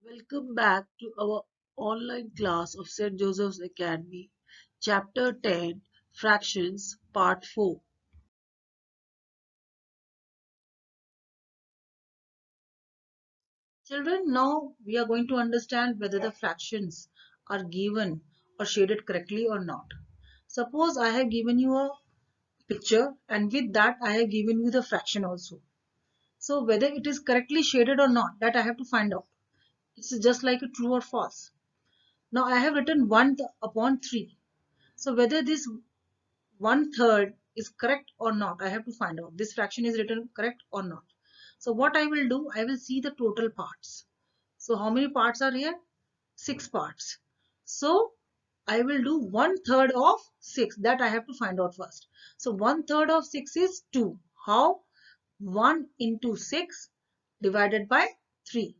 Welcome back to our online class of St. Joseph's Academy, Chapter 10, Fractions, Part 4. Children, now we are going to understand whether the fractions are given or shaded correctly or not. Suppose I have given you a picture and with that I have given you the fraction also. So whether it is correctly shaded or not, that I have to find out. It's just like a true or false. Now I have written 1 upon 3. So whether this 1/3 is correct or not, I have to find out. This fraction is written correct or not. So what I will do, I will see the total parts. So how many parts are here? 6 parts. So I will do 1/3 of 6. That I have to find out first. So 1/3 of 6 is 2. How? 1 into 6 divided by 3.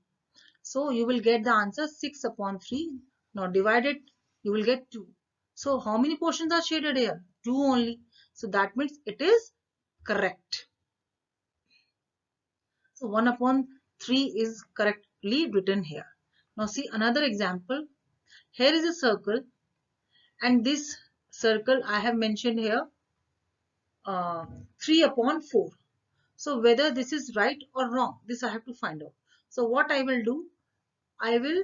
So you will get the answer 6 upon 3. Now divide it, you will get 2. So how many portions are shaded here? 2 only. So that means it is correct. So 1 upon 3 is correctly written here. Now see another example. Here is a circle and this circle I have mentioned here 3 upon 4. So whether this is right or wrong, this I have to find out. So what I will do, I will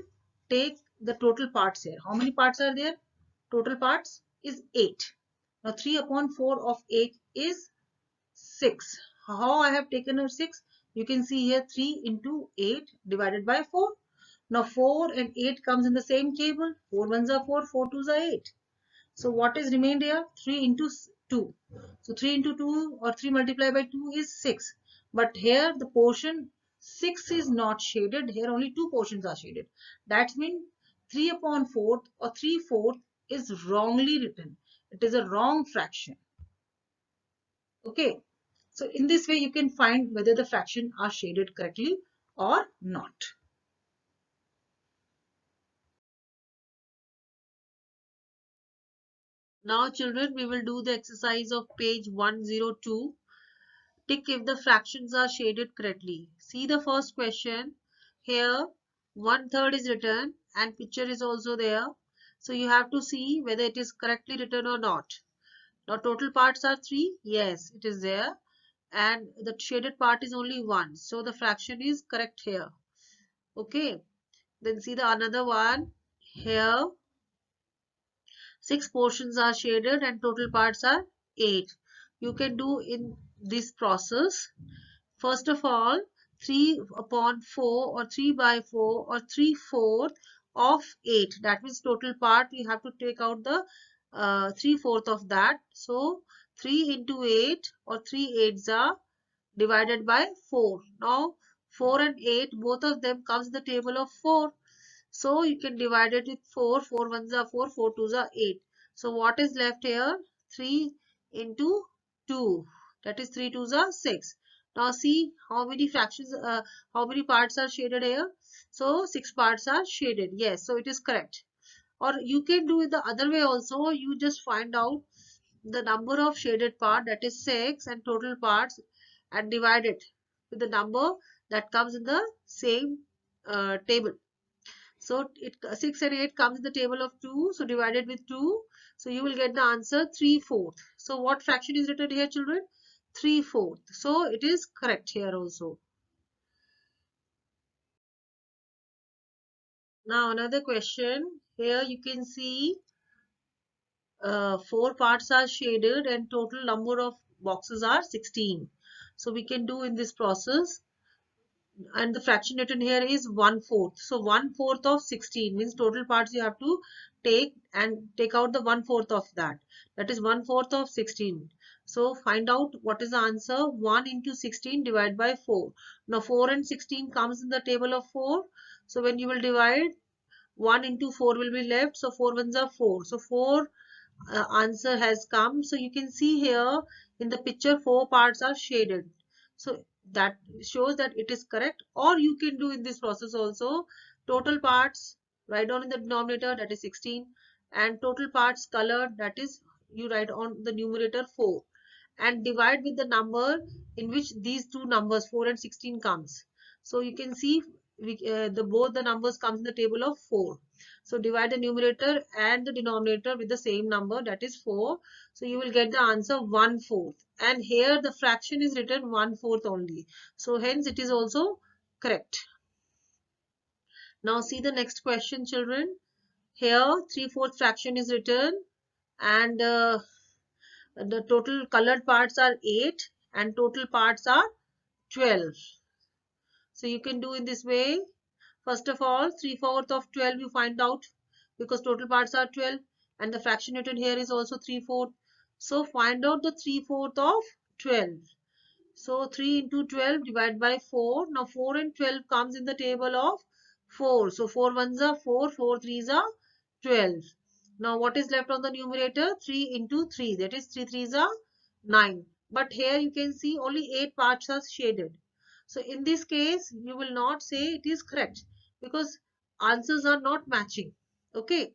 take the total parts here. How many parts are there? Total parts is 8. Now 3 upon 4 of 8 is 6. How I have taken a 6? You can see here 3 into 8 divided by 4. Now 4 and 8 comes in the same table. 4 ones are 4, 4 twos are 8. So what is remained here? 3 into 2. So 3 into 2 or 3 multiplied by 2 is 6. But here the portion 6 is not shaded. Here only 2 portions are shaded. That means 3 upon 4 or 3/4 is wrongly written. It is a wrong fraction. Okay. So in this way you can find whether the fractions are shaded correctly or not. Now children, we will do the exercise of page 102. Tick if the fractions are shaded correctly. See the first question. Here 1/3 is written and picture is also there. So you have to see whether it is correctly written or not. Now total parts are 3. Yes, it is there. And the shaded part is only 1. So the fraction is correct here. Okay. Then see the another one. Here 6 portions are shaded and total parts are 8. You can do in this process. First of all, 3 upon 4 or 3 by 4 or 3/4 of 8. That means total part you have to take out the 3/4 of that. So 3 into 8 or 3 eights are divided by 4. Now 4 and 8 both of them comes in the table of 4. So you can divide it with 4. 4 ones are 4, 4 twos are 8. So what is left here? 3 into 2. That is 3 twos are 6. Now see how many fractions, how many parts are shaded here. So 6 parts are shaded. Yes, so it is correct. Or you can do it the other way also. You just find out the number of shaded part, that is 6, and total parts, and divide it with the number that comes in the same table. So it 6 and 8 comes in the table of 2. So divided with 2. So you will get the answer 3/4. So what fraction is written here, children? 3/4. So it is correct here also. Now another question. Here you can see 4 parts are shaded and total number of boxes are 16. So we can do in this process, and the fraction written here is 1/4. So 1/4 of 16 means total parts you have to take and take out the 1/4 of that. That is 1/4 of 16. So find out what is the answer. 1 into 16 divided by 4. Now 4 and 16 comes in the table of 4. So when you will divide, 1 into 4 will be left. So 4 ones are 4. So 4 answer has come. So you can see here in the picture 4 parts are shaded. So that shows that it is correct. Or you can do in this process also total parts, write down in the denominator, that is 16, and total parts colored, that is you write on the numerator 4, and divide with the number in which these two numbers 4 and 16 comes. So you can see both the numbers comes in the table of 4. So divide the numerator and the denominator with the same number, that is 4. So you will get the answer 1/4. And here the fraction is written 1/4 only. So hence it is also correct. Now see the next question, children. Here 3/4 fraction is written, and the total colored parts are 8 and total parts are 12. So you can do in this way. First of all, 3/4 of 12 you find out, because total parts are 12 and the fraction written here is also 3/4. So find out the 3/4 of 12. So 3 into 12 divided by 4. Now 4 and 12 comes in the table of 4. So 4 ones are 4, 4 threes are 12. Now what is left on the numerator? 3 into 3, that is 3 threes are 9. But here you can see only 8 parts are shaded. So in this case, you will not say it is correct, because answers are not matching. Okay.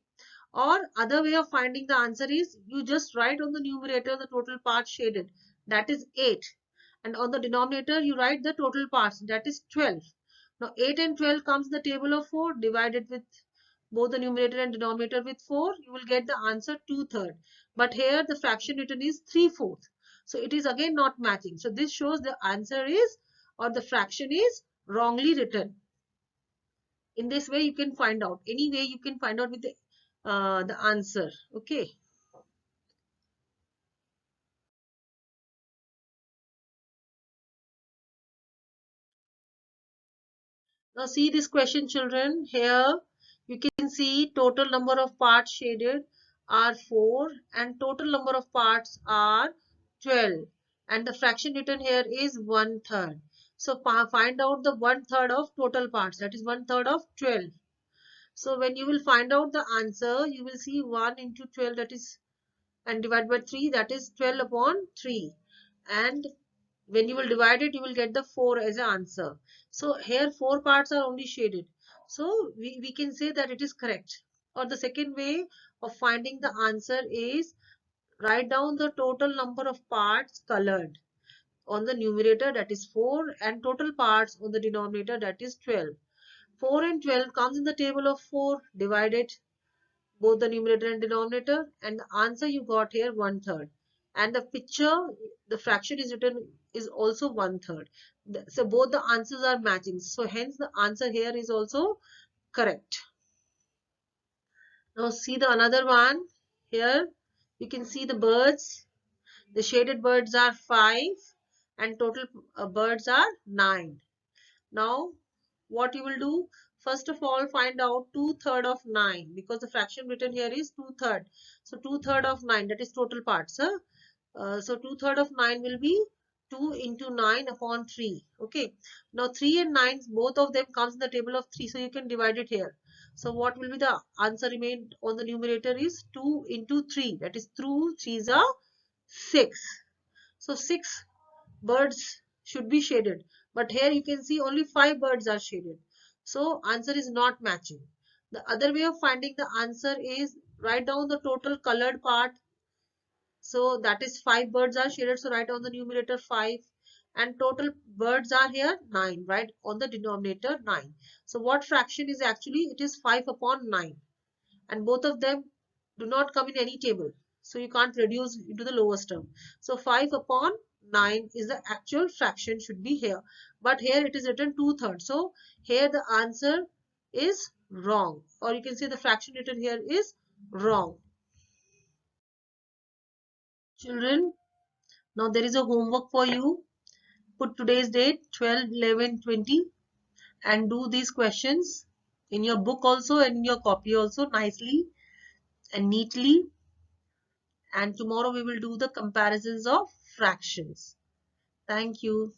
Or other way of finding the answer is, you just write on the numerator the total parts shaded, that is 8. And on the denominator you write the total parts, that is 12. Now 8 and 12 comes in the table of 4, divided with both the numerator and denominator with 4, you will get the answer 2/3. But here the fraction written is 3/4. So it is again not matching. So this shows the answer is, or the fraction is, wrongly written. In this way you can find out. Any way you can find out with the answer. Okay. Now see this question, children. Here you can see total number of parts shaded are 4 and total number of parts are 12, and the fraction written here is 1/3. So find out the 1/3 of total parts, that is 1/3 of 12. So when you will find out the answer, you will see 1 into 12, that is, and divide by 3, that is 12 upon 3. And when you will divide it, you will get the 4 as an answer. So here 4 parts are only shaded. So we can say that it is correct. Or the second way of finding the answer is, write down the total number of parts colored on the numerator, that is 4, and total parts on the denominator, that is 12. 4 and 12 comes in the table of 4, divided both the numerator and denominator, and the answer you got here 1/3. And the picture, the fraction is written is also 1/3. So both the answers are matching. So hence the answer here is also correct. Now see the another one. Here you can see the birds. The shaded birds are 5 and total birds are 9. Now what you will do, first of all find out 2/3 of 9, because the fraction written here is 2/3. So 2/3 of 9, that is total parts. So 2/3 of 9 will be 2 into 9 upon 3. Okay. Now 3 and 9, both of them comes in the table of 3. So you can divide it here. So what will be the answer remained on the numerator is 2 into 3. That is 2 3s are 6. So 6 birds should be shaded. But here you can see only 5 birds are shaded. So answer is not matching. The other way of finding the answer is, write down the total colored part. So that is 5 birds are shaded. So write on the numerator 5. And total birds are here 9. Right on the denominator 9. So what fraction is actually? It is 5 upon 9. And both of them do not come in any table. So you can't reduce into the lowest term. So 5 upon 9 is the actual fraction, should be here. But here it is written 2/3. So here the answer is wrong. Or you can say the fraction written here is wrong. Children, now there is a homework for you. Put today's date 12/11/20 and do these questions in your book also and in your copy also nicely and neatly. And tomorrow we will do the comparisons of fractions. Thank you.